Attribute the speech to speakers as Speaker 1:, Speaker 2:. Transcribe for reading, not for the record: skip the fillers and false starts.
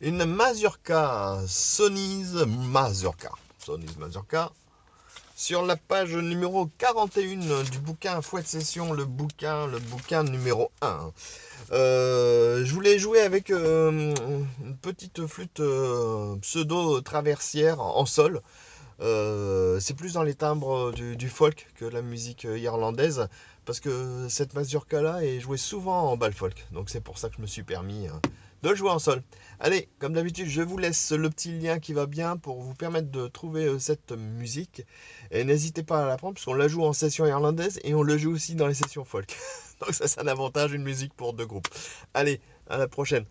Speaker 1: une mazurka, Sony's Mazurka. Sony's Mazurka. Sur la page numéro 41 du bouquin Fouette Session, le bouquin numéro 1. Je voulais jouer avec une petite flûte pseudo-traversière en sol. C'est plus dans les timbres du folk que la musique irlandaise, parce que cette mazurka-là est jouée souvent en bal folk. Donc c'est pour ça que je me suis permis de le jouer en sol. Allez, comme d'habitude, je vous laisse le petit lien qui va bien pour vous permettre de trouver cette musique. Et n'hésitez pas à la prendre, parce qu'on la joue en session irlandaise et on le joue aussi dans les sessions folk. Donc ça, c'est un avantage, une musique pour deux groupes. Allez, à la prochaine.